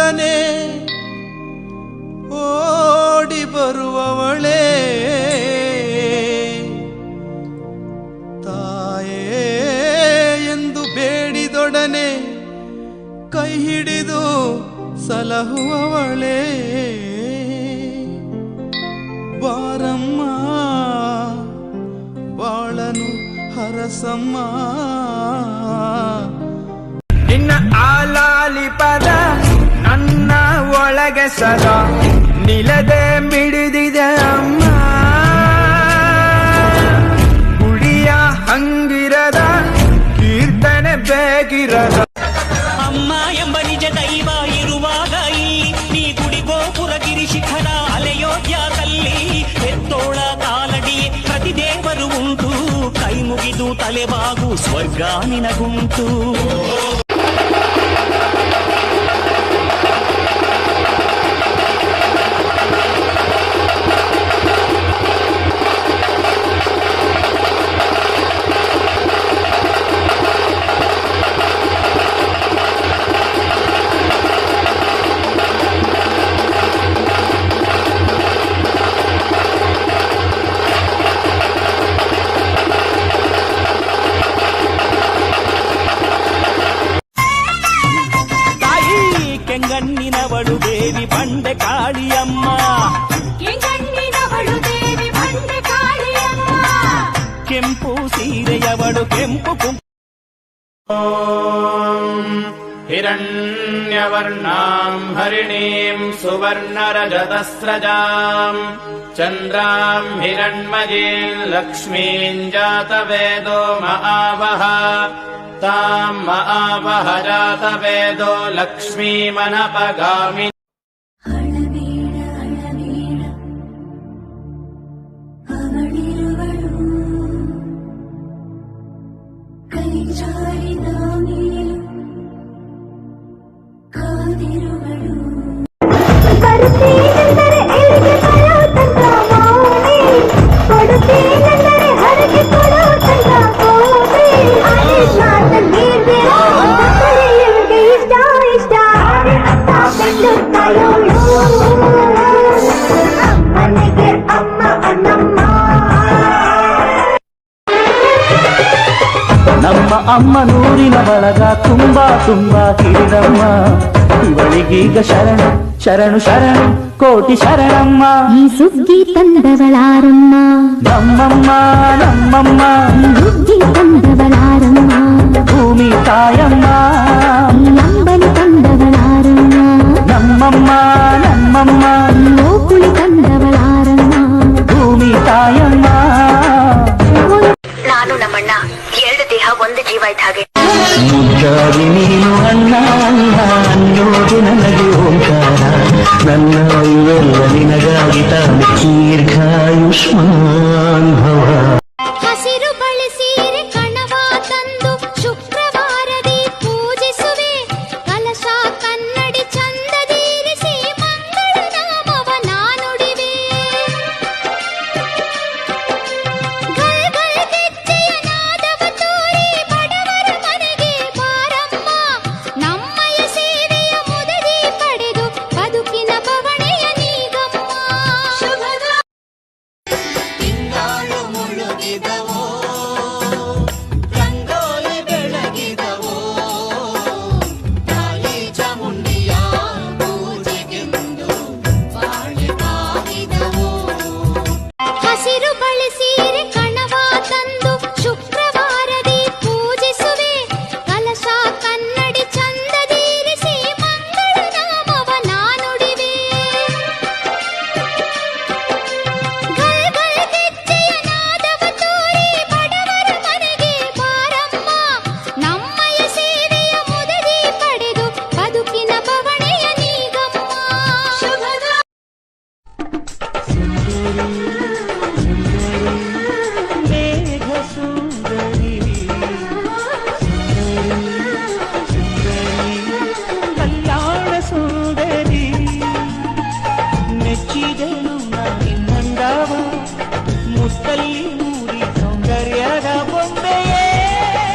ಬೇಡಿದೊಡನೆ ಓಡಿ ಬರುವವಳೇ ತಾಯೇ ಎಂದು ಬೇಡಿದೊಡನೆ ಕೈ ಹಿಡಿದು ಸಲಹುವವಳೇ ಬಾರಮ್ಮ ಬಾಳನು ಹರಸಮ್ಮ ನಿನ್ನ ಆಲಾಲಿ ಪದ ನನ್ನ ಒಳಗೆ ಸದಾ ನಿಲದೆ ಮಿಡಿದಿದೆ ಅಮ್ಮ ಗುಡಿಯ ಹಂಗಿರದ ಕೀರ್ತನೆ ಬೇಗಿರದ ಅಮ್ಮ ಎಂಬ ನಿಜ ದೈವ ಇರುವಾಗ ಇಲ್ಲಿ ನೀ ಗುಡಿ ಗೋಪುರ ಗಿರಿ ಶಿಖರ ಅಲೆಯೋದ್ಯಾದಲ್ಲಿ ಎತ್ತೋಳ ಕಾಲಡಿ ಪ್ರತಿ ದೇವರು ಉಂಟು ಕೈ ಮುಗಿದು ತಲೆಬಾಗು ಸ್ವರ್ಗ ನಿನಗುಂಟು ಕೆಂಗಣ್ಣಿನವಳು ದೇವಿ ಬಂಡೆ ಕಾಳಿಯಮ್ಮ ಕೆಂಗಣ್ಣಿನವಳು ದೇವಿ ಬಂಡೆ ಕಾಳಿಯಮ್ಮ ಕೆಂಪು ಸೀರೆಯವಳು ಕೆಂಪು ಹಿರಣ್ಯವರ್ಣಾಂ ಹರಿಣೀಂ ಸುವರ್ಣರಜತಸ್ರಜಾಂ ಚಂದ್ರಾಂ ಹಿರಣ್ಮಯೀಂ ಲಕ್ಷ್ಮೀಂ ಜಾತವೇದೋ ಮಹಾವಹ ತಾಂ ಮಹಾವಹ ಜಾತವೇದೋ ಲಕ್ಷ್ಮೀಮನಪಗಾಮಿ ಅಳಬೇಡ ಅಳಬೇಡ ಅವಳಿರುವಳು ಕೈ ಜಾರಿ ನಾನೇಳು ಕಾದಿರುವಳು ಬರುತ್ತೇನೆಂದರೆ ಎಲ್ಲಿಗೆ ಬರೋ ತಂದ ಮೌನಿ ಕೊಡುತ್ತೇನೆಂದರೆ ಹರಕೆ ಕೊಡೋ ತಂದ ಕೋಪೆ ಮಾತಲ್ಲಿ ಇಷ್ಟ ಇಷ್ಟ ಅತ್ತ ಬೆಳ್ಳುತ್ತಾಯೋಳು ಅಮ್ಮನಿಗೆ ಅಮ್ಮ ಅಣ್ಣಮ್ಮ ನಮ್ಮ ಅಮ್ಮ ನೂರಿನ ಬಳಗ ತುಂಬಾ ತುಂಬಾ ಕಿರಿದಮ್ಮ ಇವಳಿಗೀಗ ಶರಣು ಶರಣು ಶರಣು ಕೋಟಿ ಶರಣಮ್ಮ ಈ ಸುಗ್ಗಿ ತಂದವಳಾರಮ್ಮ ನಮ್ಮಮ್ಮ ನಮ್ಮಮ್ಮ ಸುಗ್ಗಿ ತಂದವಳಾರಮ್ಮ ಭೂಮಿ ತಾಯಮ್ಮ ನಂಬನಿ ತಂದವಳಾರಮ್ಮ ನಮ್ಮಮ್ಮ ನಮ್ಮಮ್ಮ ಓಕುಳಿ ತಂದವಳಾರಮ್ಮ ಭೂಮಿ ತಾಯಮ್ಮ ನಾನು ನಮ್ಮಣ್ಣ ಎರಡು ದೇಹ ಒಂದು ಜೀವ ಇದ್ದ ಹಾಗೆ ಮುದ್ದಾಗಿ ನೀನು ಅಣ್ಣ ಅಣ್ಣ ಅನ್ನೋದು ನನಗೆ ಓಂಕಾರ ನನ್ನ ಇವೆಲ್ಲ ನಿನಗಾಗಿ ತಾನೆ ದೀರ್ಘಾಯುಷ್ಮಾನ್